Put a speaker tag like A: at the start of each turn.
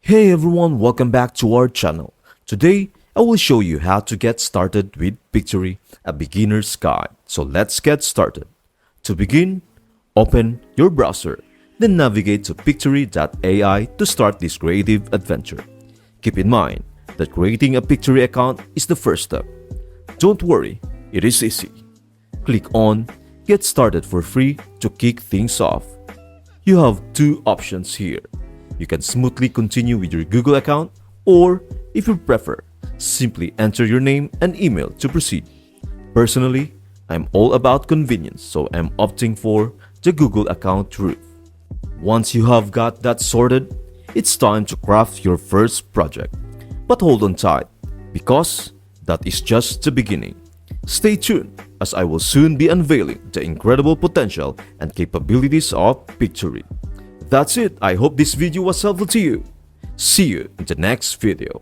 A: Hey everyone, welcome back to our channel. Today, I will show you how to get started with Pictory, a beginner's guide. So let's get started. To begin, open your browser, then navigate to pictory.ai to start this creative adventure. Keep in mind that creating a Pictory account is the first step. Don't worry, it is easy. Click on Get Started for free to kick things off. You have two options here. You can smoothly continue with your Google account, or if you prefer, simply enter your name and email to proceed. Personally, I'm all about convenience, so I'm opting for the Google account route. Once you have got that sorted, it's time to craft your first project. But hold on tight, because that is just the beginning. Stay tuned, as I will soon be unveiling the incredible potential and capabilities of Pictory. That's it. I hope this video was helpful to you. See you in the next video.